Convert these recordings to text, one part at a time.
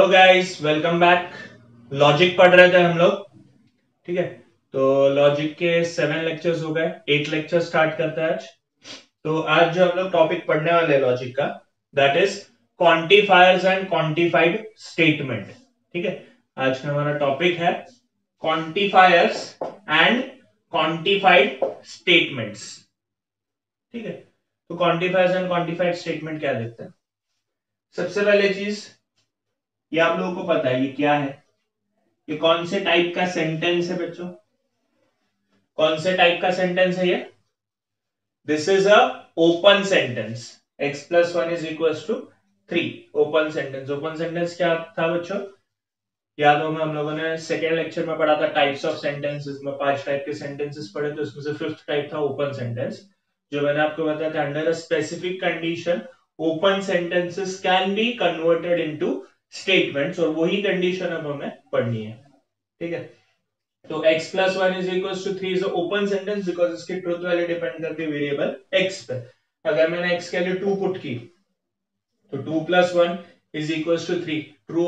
Hello guys, welcome back. Logic पढ़ रहे थे हम लोग। ठीक है, तो लॉजिक के 7 लेक्चर्स हो गए। 8 लेक्चर स्टार्ट करते हैं आज। तो आज जो हम लोग टॉपिक पढ़ने वाले हैं लॉजिक का, that is quantifiers and quantified statement. ठीक है, आज का हमारा टॉपिक है क्वांटिफायर्स एंड क्वांटिफाइड स्टेटमेंट्स। ठीक है, तो क्वांटिफायर्स एंड क्वांटिफाइड स्टेटमेंट क्या देखते हैं। सबसे पहले चीज, ये आप लोगों को पता है ये क्या है, ये कौन से टाइप का सेंटेंस है बच्चों? कौन से टाइप का सेंटेंस है ये? This is a open sentence. x plus one is equal to 3। Open sentence. Open sentence क्या था बच्चों? याद होगा हम लोगों ने सेकेंड लेक्चर में पढ़ा था टाइप्स ऑफ सेंटेंसेस में। 5 टाइप के सेंटेंसेस पढ़े थे, उसमें से फिफ्थ टाइप था ओपन सेंटेंस। जो मैंने आपको बताया था, under a specific condition open sentences can be converted into statements, और वही कंडीशन अब हमें पढ़नी है। ठीक है, तो x plus one is equal to 3 is open sentence because इसकी ट्रुथ वैल्यू डिपेंड करती है वेरिएबल x पे। अगर मैंने x के लिए 2 पुट की तो 2 plus one is equal to 3 true.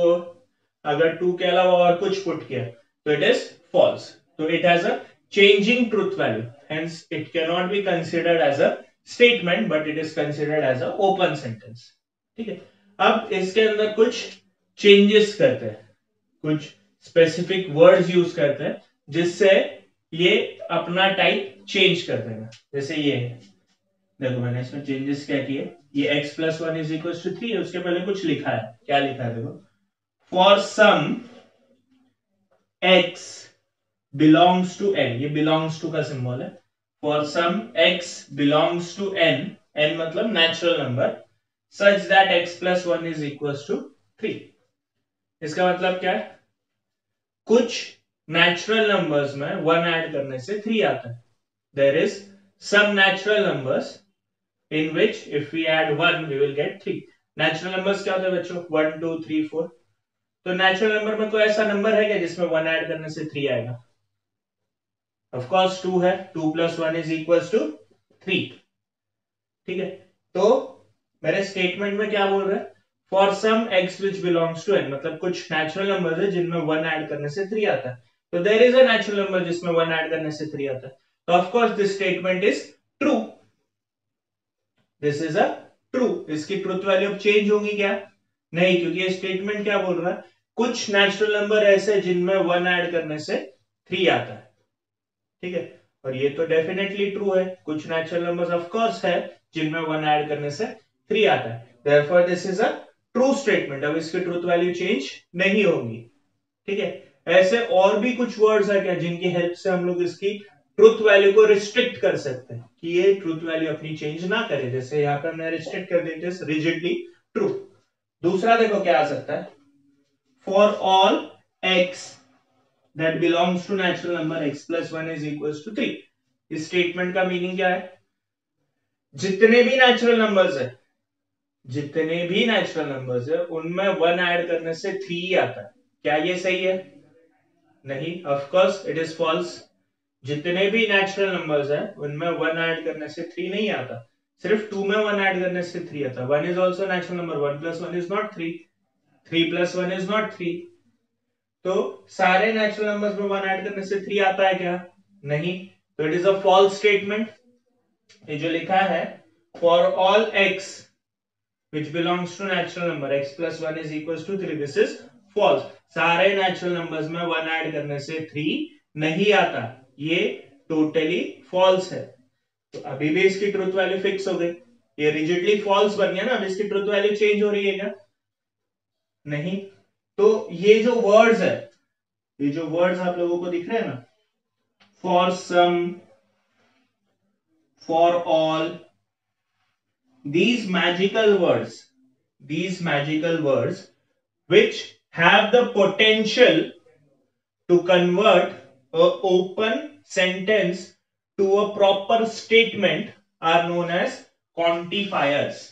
अगर 2 के अलावा और कुछ पुट किया तो इट इज फॉल्स। तो it has a changing truth value, hence it can not be considered as a statement but it is considered as a open sentence. ठीक है, अब इसके अंदर कुछ चेंजेस करते हैं, कुछ स्पेसिफिक वर्ड्स यूज करते हैं जिससे ये अपना टाइप चेंज कर देगा। जैसे ये है, देखो मैंने इसमें चेंजेस क्या किए। ये x plus one is equal to 3 है, उसके पहले कुछ लिखा है। क्या लिखा है देखो, for some x belongs to n। ये बिलोंग्स टू का सिंबल है। For some x belongs to n, n मतलब natural number, such that x plus one is equal to 3। इसका मतलब क्या है? कुछ नेचुरल नंबर्स में वन ऐड करने से 3 आता है। There is some natural numbers in which if we add one we will get 3। Natural numbers क्या होते हैं बच्चों? 1 2 3 4। तो नेचुरल नंबर में कोई ऐसा नंबर है क्या जिसमें वन ऐड करने से 3 आएगा? ऑफ कोर्स 2 है। 2 plus one is equal to 3। ठीक है, तो मेरे स्टेटमेंट में क्या बोल रहा है? For some x which belongs to N, मतलब कुछ नेचुरल नंबर है जिनमें वन ऐड करने से 3 आता है। तो there is a natural number जिसमें वन ऐड करने से 3 आता है। तो of course this statement is true. This is a true. इसकी ट्रुथ वैल्यू अब चेंज होगी क्या? नहीं, क्योंकि ये स्टेटमेंट क्या बोल रहा है? कुछ नेचुरल नंबर ऐसे जिनमें वन ऐड करने से 3 आता है। ठीक है, और ये तो डेफिनेटली ट्रू है। कुछ नेचुरल नंबर्स ऑफ कोर्स है जिनमें वन ऐड करने से 3 आता है। Therefore this is a true statement. अब इसकी ट्रूथ वैल्यू चेंज नहीं होगी। ठीक है, ऐसे और भी कुछ वर्ड्स है क्या जिनकी हेल्प से हम लोग इसकी ट्रूथ वैल्यू को रिस्ट्रिक्ट कर सकते हैं कि ये ट्रूथ वैल्यू अपनी चेंज ना करे। जैसे यहाँ पर हमने रिस्ट्रिक्ट कर देते हैं रिजिडली ट्रू। दूसरा देखो क्या आ सकता है, for all x that belongs to natural number x plus 1 is equals to 3। इस स्टेटमेंट का मीनिंग क्या है? जितने भी नेचुरल नंबर्स है, जितने भी नेचुरल नंबर्स है उनमें वन ऐड करने से 3 आता है। क्या ये सही है? नहीं, of course it is false. जितने भी नेचुरल नंबर्स है उनमें वन ऐड करने से 3 नहीं आता। सिर्फ 2 में वन ऐड करने से 3 आता है। 1 is also natural number. 1 plus one is not 3। 3 plus one is not 3। तो सारे नेचुरल नंबर्स में वन ऐड करने से 3 आता है क्या? नहीं। तो it is a false statement. ये जो लिखा है, for all x which belongs to natural number x plus one is equal to 3, this is false. सारे नेचुरल नंबर्स में वन ऐड करने से 3 नहीं आता। ये टोटली फॉल्स है। तो अभी भी इसकी ट्रुथ वैल्यू फिक्स हो गई। ये रिजिडली फॉल्स बन गया ना। अब इसकी ट्रुथ वैल्यू चेंज हो रही है क्या? नहीं। तो ये जो वर्ड्स है, ये जो वर्ड्स आप लोगों को दिख रहे हैं ना, for some, for all, these magical words which have the potential to convert a open sentence to a proper statement are known as quantifiers।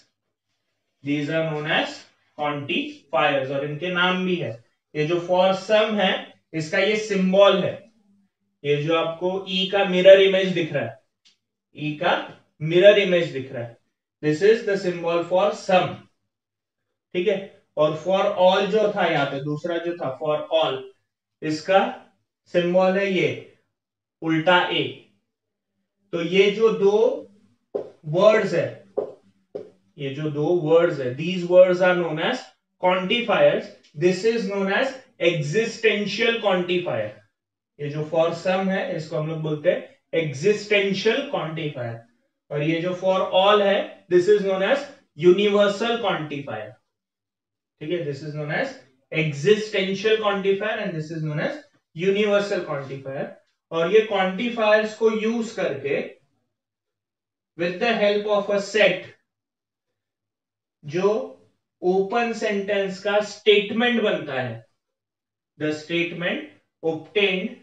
these are known as quantifiers और इनके नाम भी है। ये जो फॉर सम है इसका ये सिंबल है। ये जो आपको ई का मिरर इमेज दिख रहा है, ई का मिरर इमेज दिख रहा है, this is the symbol for some. ठीक है, और फॉर ऑल जो था यहाँ पे दूसरा जो था फॉर ऑल, इसका सिंबल है ये उल्टा ए। तो ये जो दो वर्ड्स है, ये जो दो वर्ड्स है, these words are known as quantifiers, this is known as existential quantifier. ये जो फॉर सम है इसको हम लोग बोलते हैं एग्जिस्टेंशियल क्वांटिफायर, और ये जो फॉर ऑल है this is known as universal quantifier. ठीक है, this is known as existential quantifier and this is known as universal quantifier. और ये क्वांटिफायर्स को यूज करके with the help of a set जो ओपन सेंटेंस का statement बनता है, the statement obtained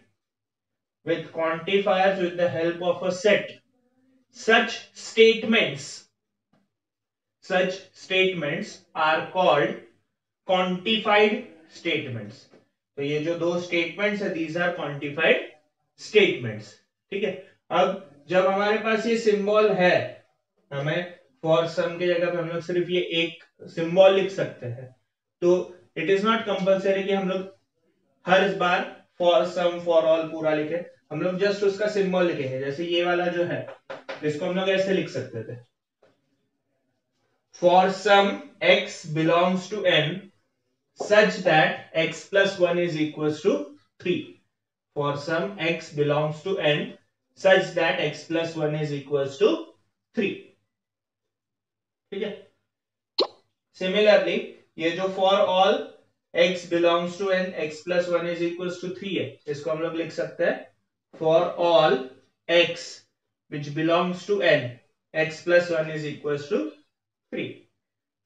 with quantifiers with the help of a set, such statements are called quantified statements। तो ये जो दो स्टेटमेंट्स है these are quantified statements। ठीक है, अब जब हमारे पास ये सिंबल है, हमें फॉर सम की जगह पे हम लोग सिर्फ ये एक सिंबल लिख सकते हैं, तो इट इज नॉट कंपल्सरी कि हम लोग हर बार फॉर सम फॉर ऑल पूरा लिखे, हम लोग जस्ट उसका सिंबल लिखेंगे। जैसे ये वाला जो है इसको हम लोग ऐसे लिख सकते थे, for some x belongs to n such that x plus 1 is equals to 3, for some x belongs to n such that x plus 1 is equals to 3। ठीक है, सिमिलरली ये जो for all x belongs to n x plus 1 is equals to 3 है, इसको हम लोग लिख सकते हैं for all x which belongs to n x plus 1 is equals to 3।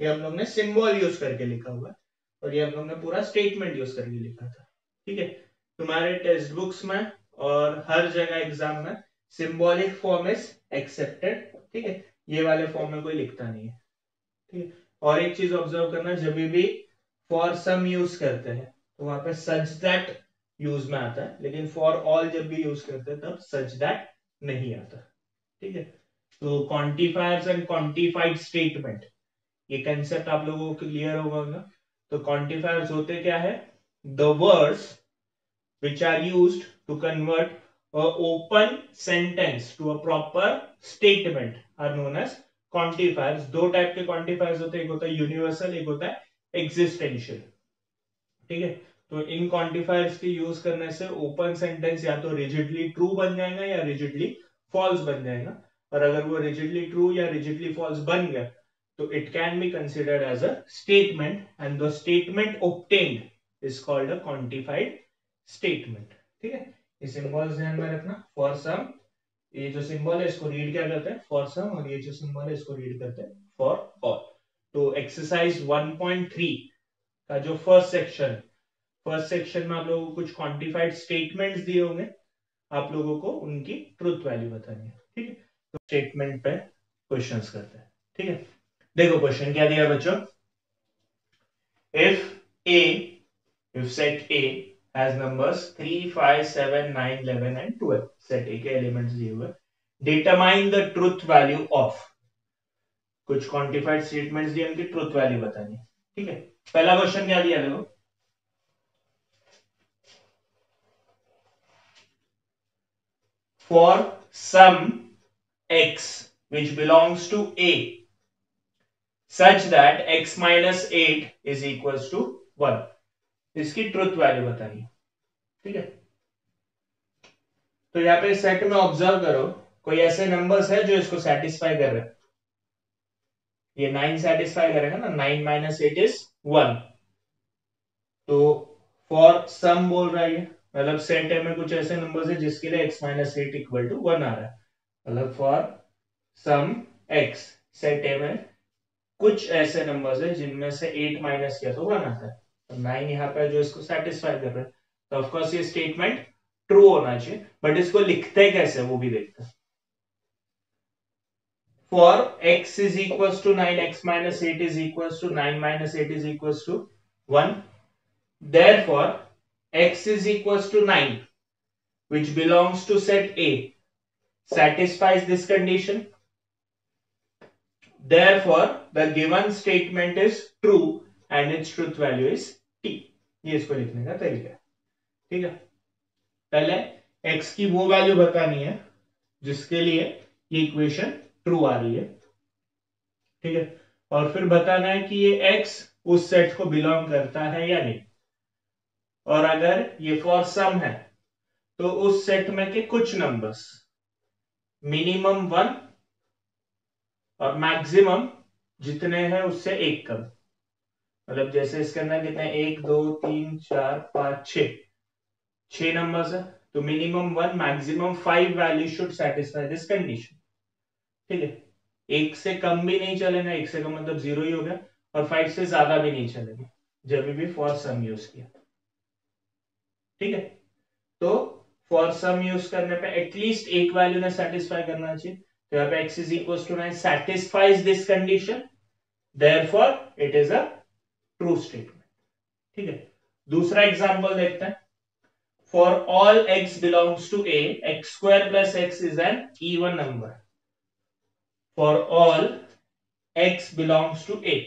ये हम लोग ने सिंबल यूज करके लिखा हुआ है, और ये हम लोग ने पूरा स्टेटमेंट यूज करके लिखा था। ठीक है, तुम्हारे टेक्स्ट बुक्स में और हर जगह एग्जाम में सिंबॉलिक फॉर्म इज एक्सेप्टेड। ठीक है, ये वाले फॉर्म में कोई लिखता नहीं है। ठीक है, और एक चीज ऑब्जर्व करना, जब भी फॉर सम यूज करते हैं तो वहां पे सच दैट यूज में आता है, लेकिन फॉर ऑल जब भी यूज करते हैं तब सच दैट नहीं आता। ठीक है, तो क्वांटिफायर्स एंड क्वांटिफाइड स्टेटमेंट, ये कंसेप्ट आप लोगों को क्लियर होगा। तो क्वांटिफायर्स होते क्या है, the words which are used to convert a open sentence to a proper statement are known as quantifiers। दो टाइप के क्वांटिफायर्स होते हैं, एक होता है यूनिवर्सल, एक होता है एग्जिस्टेंशियल। ठीक है, तो इन क्वांटिफायर्स के यूज करने से ओपन सेंटेंस या तो रिजिडली ट्रू बन जाएगा या रिजिडली फॉल्स बन जाएगा, और अगर वो रिजिडली ट्रू या रिजिडली फॉल्स बन गया तो it can be considered as a statement and the statement obtained is called a quantified statement. ठीक है, ये सिंबल्स ध्यान में रखना। फॉर सम, ये जो सिंबल है इसको रीड क्या करते हैं, फॉर सम, और ये जो सिंबल है इसको रीड करते हैं फॉर ऑल। तो एक्सरसाइज 1.3 का जो फर्स्ट सेक्शन में आप लोगों को कुछ क्वांटिफाइड स्टेटमेंट्स दिए होंगे, आप लोगों को उनकी ट्रुथ वैल्यू बतानी है। ठीक है, तो स्टेटमेंट पे क्वेश्चंस करते हैं। ठीक है, देखो क्वेश्चन क्या दिया बच्चों, if set A has numbers 3, 5, 7, 9, 11 and 12, set A के एलिमेंट्स दिए हुए, determine the truth value of, कुछ क्वांटिफाइड स्टेटमेंट्स दिए, उनकी ट्रुथ वैल्यू बतानी। ठीक है, पहला क्वेश्चन क्या दिया देखो, for some x which belongs to A such that x minus 8 is equals to 1, इसकी ट्रुथ वैल्यू बतानी। ठीक है, तो यहाँ पे सेट में ऑब्जर्व करो, कोई ऐसे नंबर्स है जो इसको सेटिस्फाई कर रहे हैं। ये 9 सेटिस्फाई करेगा ना, 9 माइनस 8 इज 1। तो फॉर सम बोल रहा है, मतलब सेट है में कुछ ऐसे नंबर्स है जिसके लिए x माइनस 8 इक्वल टू 1 आ रहा है, मतलब फॉर सम x सेट है में कुछ ऐसे नंबर्स है जिनमें से 8 माइनस किया तो 1 आता है, तो 9 यहाँ पे जो इसको सेटिस्फाई कर रहा है, तो ऑफकोर्स ये स्टेटमेंट ट्रू होना चाहिए, बट इसको लिखते कैसे वो भी देखते हैं। For x is equals to 9, x minus 8 is equals to 9 minus 8 is equals to 1. Therefore, x is equals to 9, which belongs to set A, satisfies this condition. Therefore, the given statement is true and its truth value is T. ये इसको लिखने का तरीका है। ठीक है, पहले x की वो वैल्यू बतानी है जिसके लिए ये इक्वेशन ट्रू आ रही है। ठीक है, और फिर बताना है कि ये x उस सेट को बिलोंग करता है या नहीं, और अगर ये फॉर सम है तो उस सेट में के कुछ नंबर्स मिनिमम 1 और मैक्सिमम जितने हैं उससे एक कम, मतलब जैसे इसके अंदर कितने 1 2 3 4 5 6 नंबर्स है, तो minimum 1 maximum 5 value should satisfy this condition. ठीक है, एक से कम भी नहीं चलेगा, एक से कम मतलब 0 ही हो गया, और 5 से ज्यादा भी नहीं चलेगा जब भी फॉर सम यूज किया। ठीक है, तो फॉर सम यूज करने पे एटलीस्ट एक वैल्यू ने सेटिस्फाई करना चाहिए, तो यहाँ पे x is equal to 9 satisfies this condition, therefore it is a true statement. ठीक है, दूसरा एग्जांपल देखते हैं। For all x belongs to a, x square plus x is an even number. For all x belongs to a,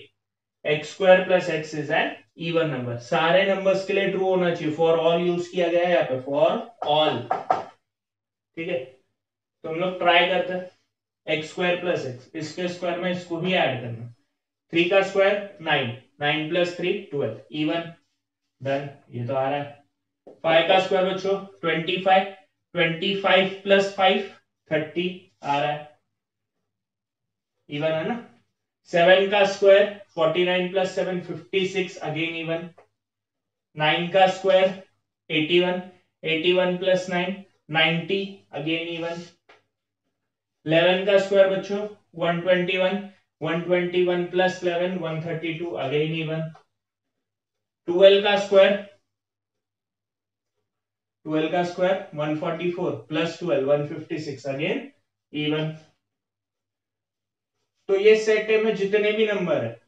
x square plus x is an even number. सारे numbers के लिए true होना चाहिए, for all use किया गया है यहाँ पे, फॉर ऑल। ठीक है, तो हम लोग ट्राई करते हैं। एक्स स्क्वायर प्लस एक्स, इसके स्क्वायर में इसको भी ऐड करना। 3 का स्क्वायर 9, 9 प्लस 3 12, इवन, डन, ये तो आ रहा है। 5 का स्क्वायर बच्चों 25, 25 प्लस 5 30 आ रहा है, इवन है ना। 7 का स्क्वायर 49 प्लस 7 56, अगेन इवन। 9 का स्क्वायर 81, 81 प्लस 9 90, अगेन इवन। 11 का स्क्वायर बच्चों 121, 121 प्लस 11 132, अगेन इवन। 12 का स्क्वायर 144 प्लस 12 156, अगेन इवन। तो ये सेट में जितने भी नंबर है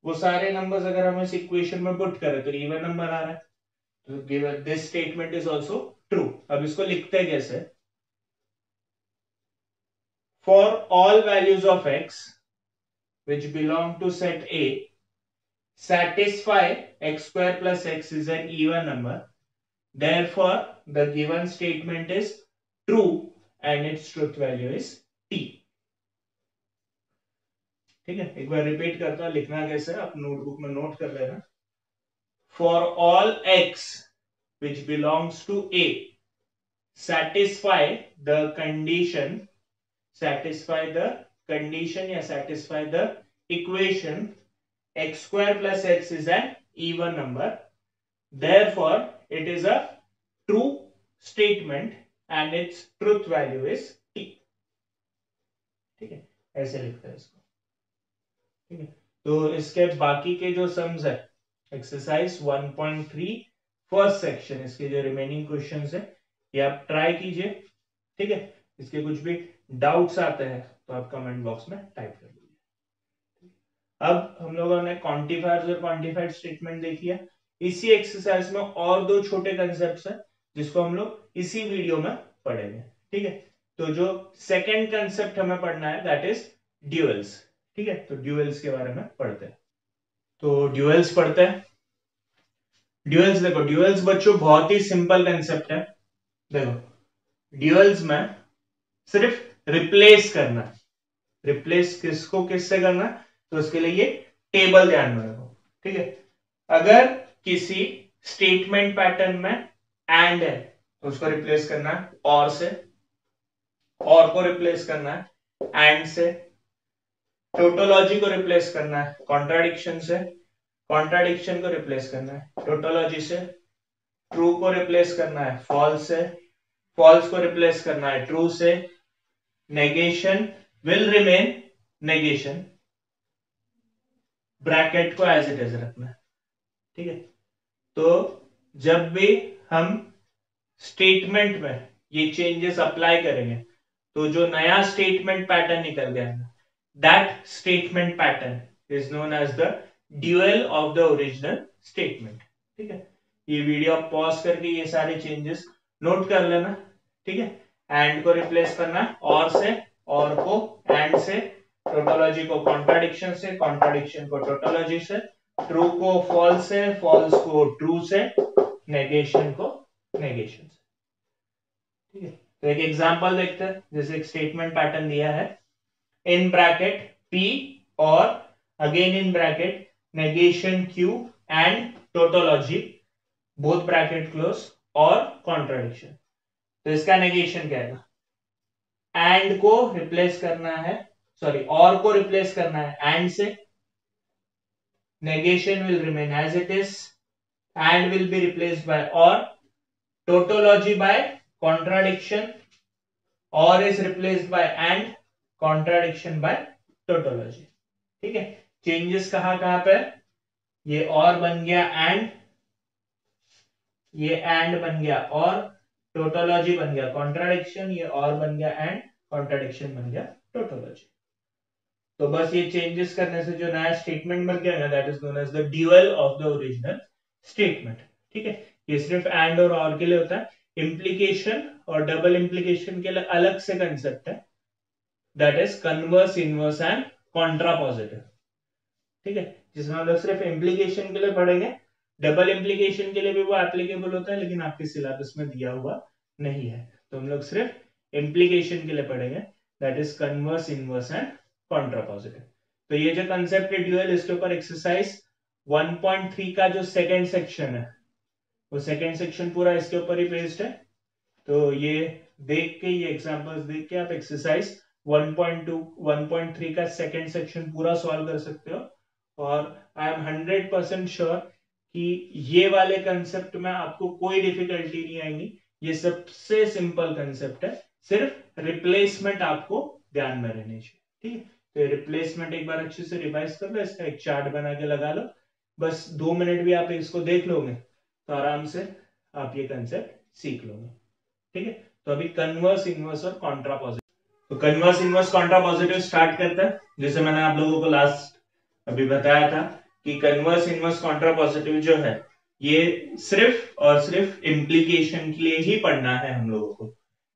वो सारे नंबर्स अगर हम इस इक्वेशन में पुट करें तो इवन नंबर आ रहा है, तो given this statement is also true. अब इसको लिखते हैं कैसे। For all values of x which belong to set A, satisfy x square plus x is an even number, therefore the given statement is true and its truth value is t। ठीक है, एक बार repeat करता हूं, लिखना कैसे आप notebook में note कर लेना। For all x which belongs to A, satisfy the condition, या satisfy the equation x square plus x is an even number, therefore it is a true statement and its truth value is t। ठीक है, ऐसे लिखते हैं इसको। ठीक है, तो इसके बाकी के जो सम्स है एक्सरसाइज 1.3 फर्स्ट सेक्शन, इसके जो रिमेनिंग क्वेश्चंस है ये आप ट्राई कीजिए। ठीक है, इसके कुछ भी डाउट्स आते हैं तो आप कमेंट बॉक्स में टाइप कर लीजिए। अब हम लोगों ने क्वांटिफायर्स और क्वांटिफाइड स्टेटमेंट देखी है। इसी एक्सरसाइज में और दो छोटे कंसेप्ट्स हैं जिसको हम लोग इसी वीडियो में पढ़ेंगे। ठीक है, तो जो सेकंड कंसेप्ट हमें पढ़ना है दैट इज ड्यूअल्स। ठीक है, तो ड्यूअल्स के बारे में पढ़ते हैं। तो ड्यूअल्स पढ़ते हैं। ड्यूअल्स देखो, ड्यूअल्स बच्चों बहुत ही सिंपल कंसेप्ट है। देखो, ड्यूअल्स में सिर्फ रिप्लेस करना है। रिप्लेस किसको किससे करना है, तो उसके लिए ये टेबल ध्यान में रखो। ठीक है, अगर किसी स्टेटमेंट पैटर्न में एंड है तो उसको रिप्लेस करना है और से, और को रिप्लेस करना है एंड से, टोटोलॉजी को रिप्लेस करना है कॉन्ट्राडिक्शन से, कॉन्ट्राडिक्शन को रिप्लेस करना है टोटोलॉजी से, ट्रू को रिप्लेस करना है फॉल्स से, फॉल्स को रिप्लेस करना है ट्रू से, negation will remain negation, bracket को एज इट इज रखना है। ठीक है, तो जब भी हम स्टेटमेंट में ये चेंजेस अप्लाई करेंगे तो जो नया स्टेटमेंट पैटर्न निकल गया that statement pattern is known as the dual of the original statement. ठीक है, ये वीडियो आप पॉज करके ये सारे चेंजेस नोट कर लेना। ठीक है, एंड को रिप्लेस करना है और से, और को एंड से, टोटोलॉजी को कॉन्ट्राडिक्शन से, कॉन्ट्राडिक्शन को टोटोलॉजी से, ट्रू को फॉल्स से, फॉल्स को ट्रू से, नेगेशन को नेगेशन से। ठीक है, तो एक एग्जांपल देखते हैं। जैसे एक स्टेटमेंट पैटर्न दिया है, इन ब्रैकेट P और again in bracket negation Q and tautology both bracket close और कॉन्ट्राडिक्शन। तो इसका नेगेशन क्या है? एंड को रिप्लेस करना है, सॉरी और को रिप्लेस करना है एंड से, negation will remain as it is, and will be replaced by or, tautology by contradiction, or is replaced by and, contradiction by tautology। ठीक है, चेंजेस कहां कहां पे? ये और बन गया एंड, ये एंड बन गया और, टोटोलॉजी बन गया कॉन्ट्राडिक्शन, ये और बन गया एंड, कॉन्ट्राडिक्शन बन गया टोटोलॉजी। तो बस ये चेंजेस करने से जो नया स्टेटमेंट बन गया ना, that is known as the dual of the original statement. ठीक है, ये सिर्फ एंड और के लिए होता है। इम्प्लीकेशन और डबल इम्प्लीकेशन के लिए अलग से कंसेप्ट है, that is converse, inverse and contrapositive. ठीक है, जिसमें हम लोग सिर्फ इम्प्लीकेशन के लिए पढ़ेंगे, डबल इम्प्लीकेशन के लिए भी वो एप्लीकेबल होता है, लेकिन आपके सिलेबस में दिया हुआ नहीं है। तो हम लोग सिर्फ इम्प्लीकेशन के लिए पढ़ेंगे, that is converse, inverse and contrapositive. तो ये जो कंसेप्ट है ड्यूअल, इसके ऊपर एक्सरसाइज 1.3 का जो सेकंड सेक्शन है, वो सेकंड सेक्शन पूरा इसके ऊपर ही बेस्ड है। तो ये देख के, ये एग्जांपल्स देख के आप एक्सरसाइज 1.2 1.3 का सेकंड सेक्शन पूरा सॉल्व कर सकते हो। और आई एम 100% श्योर कि ये वाले कंसेप्ट में आपको कोई डिफिकल्टी नहीं आएगी। ये सबसे सिंपल कंसेप्ट है, सिर्फ रिप्लेसमेंट आपको ध्यान में रहनी चाहिए। ठीक है, तो रिप्लेसमेंट एक बार अच्छे से रिवाइज कर लो, इसका एक चार्ट बना के लगा लो, बस 2 मिनट भी आप इसको देख लोगे तो आराम से आप ये कंसेप्ट सीख लोगे। ठीक है, तो अभी कन्वर्स, इनवर्स और कॉन्ट्रापोजिटिव, तो कन्वर्स, इनवर्स, कॉन्ट्रापोजिटिव स्टार्ट करते हैं। जैसे मैंने आप लोगों को लास्ट अभी बताया था कि कन्वर्स, इनवर्स, कॉन्ट्रापोजिटिव जो है ये सिर्फ और सिर्फ इम्प्लीकेशन के लिए ही पढ़ना है हम लोगों को।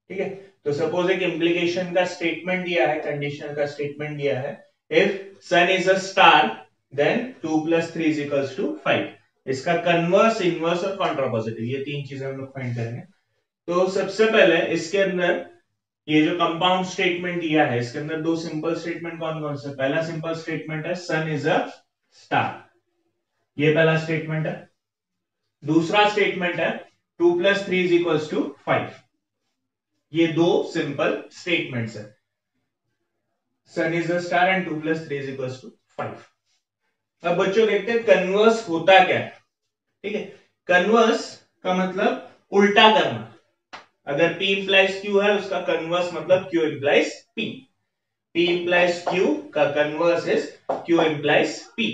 ठीक है, तो सपोज एक इम्प्लीकेशन का स्टेटमेंट दिया है, कंडीशन का स्टेटमेंट दिया है, if sun is a star then 2 + 3 = 5। इसका कन्वर्स, इनवर्स और कॉन्ट्रापोजिटिव, ये तीन चीजें हम लोग फाइंड करेंगे। तो सबसे पहले इसके अंदर ये जो कंपाउंड स्टेटमेंट दिया है, इसके अंदर दो सिंपल स्टेटमेंट कौन कौन से? पहला सिंपल स्टेटमेंट है सन इज अ स्टार, ये पहला स्टेटमेंट है। दूसरा स्टेटमेंट है 2 + 3 = 5। ये दो सिंपल स्टेटमेंट्स है, सन इज अ स्टार एंड 2 + 3 = 5। अब बच्चों देखते हैं कन्वर्स होता क्या है। ठीक है, कन्वर्स का मतलब उल्टा करना। अगर P implies Q है, उसका कन्वर्स मतलब Q implies P। P implies Q का converse is Q implies P।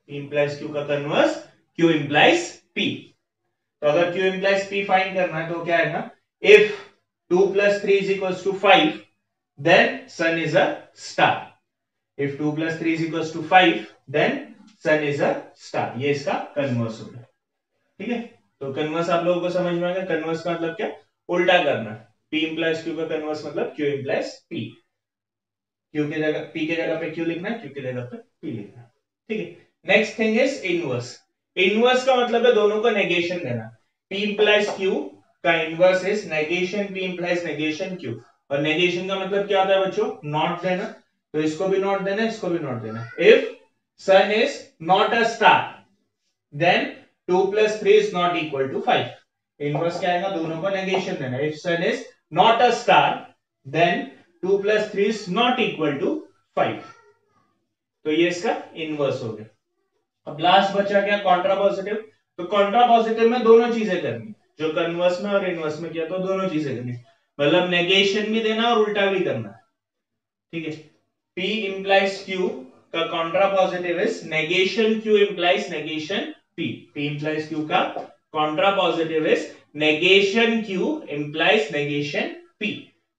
P implies Q का कन्वर्स Q implies P। तो अगर Q implies P फाइंड करना है तो क्या आएगा? If 2 + 3 = 5, then sun is a star. If 2 + 3 = 5, then sun is a star. ये इसका कन्वर्स होगा। ठीक है, तो कन्वर्स आप लोगों को समझ में आएगा। कन्वर्स का मतलब क्या? उल्टा करना। P implies Q का कन्वर्स मतलब Q implies P। Q की जगह P की जगह पे Q लिखना है, Q की जगह पे P लिखना है। ठीक है, next thing is inverse. Inverse का मतलब है दोनों को नेगेशन देना। P implies Q का inverse is negation P implies negation Q। और नेगेशन का मतलब क्या होता है बच्चों? नॉट देना। तो इसको भी नॉट देना, इसको भी नॉट देना। If sun is not a star then 2 + 3 is not equal to 5। Inverse क्या आएगा? दोनों को नेगेशन देना। If sun is not a star then 2 + 3 is not equal to 5। तो ये इसका इनवर्स हो गया। अब लास्ट बचा क्या? कॉन्ट्रापोजिटिव। तो कॉन्ट्रापोजिटिव में दोनों चीजें करनी, जो कन्वर्स में और इनवर्स में किया तो दोनों चीजें करनी, मतलब नेगेशन भी देना और उल्टा भी करना। ठीक है, P implies Q का contrapositive is negation Q implies negation P। P implies Q का contrapositive is negation Q implies negation P।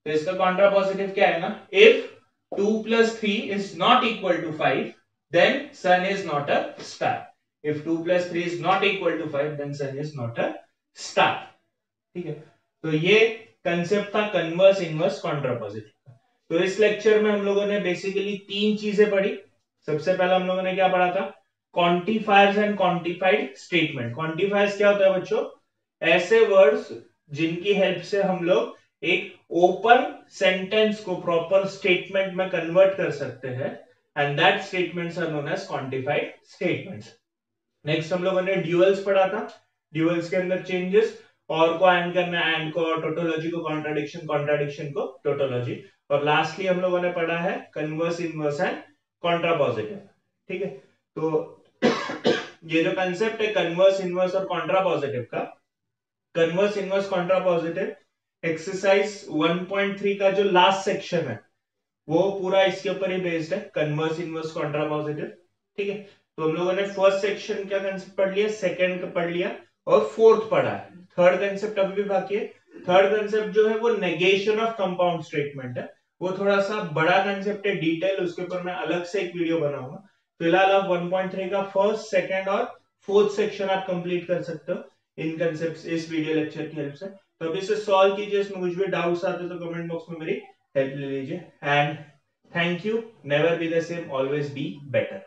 तो इसका कॉन्ट्रापोजिटिव क्या है ना? If 2 + 3 is not equal to 5, then sun is not a star। If 2 + 3 is not equal to 5, then sun is not a star। ठीक है, तो ये कंसेप्ट था कन्वर्स, इनवर्स, कॉन्ट्रापोजिटिव। तो इस लेक्चर में हम लोगों ने बेसिकली तीन चीजें पढ़ी। सबसे पहला हम लोगों ने क्या पढ़ा था? Quantifiers and quantified statement. Quantifiers क्या होता है बच्चों? ऐसे वर्ड्स जिनकी हेल्प से हम लोग एक ओपन सेंटेंस को प्रॉपर स्टेटमेंट में कन्वर्ट कर सकते हैं, and that statements are known as quantified statements. Next हम लोगों ने ड्यूअल्स पढ़ा था। ड्यूअल्स के अंदर चेंजेस, और को एंड करना, एंड को टोटोलॉजी को कॉन्ट्राडिक्शन, कॉन्ट्राडिक्शन को टोटोलॉजी। और लास्टली हम लोगों ने पढ़ा है कन्वर्स, इनवर्स एंड कॉन्ट्रापॉजिटिव। ठीक है, तो ये जो कंसेप्ट है कन्वर्स, इनवर्स और कॉन्ट्रापॉजिटिव का, कन्वर्स, इनवर्स, कॉन्ट्रापॉजिटिव एक्सरसाइज 1.3 का जो लास्ट सेक्शन है वो पूरा इसके ऊपर ही बेस्ड है, कन्वर्स, इनवर्स, कॉन्ट्रापॉजिटिव। ठीक है, तो हम लोगों ने फर्स्ट सेक्शन का कंसेप्ट पढ़ लिया, सेकंड का पढ़ लिया और फोर्थ पढ़ा है। थर्ड कंसेप्ट अभी भी बाकी है। थर्ड कंसेप्ट जो है वो नेगेशन ऑफ कंपाउंड स्टेटमेंट है, वो थोड़ा सा बड़ा कंसेप्ट है, डिटेल, उसके ऊपर मैं अलग से एक वीडियो बनाऊंगा। फिलहाल आप 1.3 का फर्स्ट, सेकंड और फोर्थ सेक्शन आप कंप्लीट कर सकते हो इन कंसेप्ट इस वीडियो लेक्चर की हेल्प से। तो अभी इसे सॉल्व कीजिए, इसमें कुछ भी डाउट्स आते तो कमेंट बॉक्स में मेरी हेल्प ले लीजिए। And thank you. Never be the same, always be better.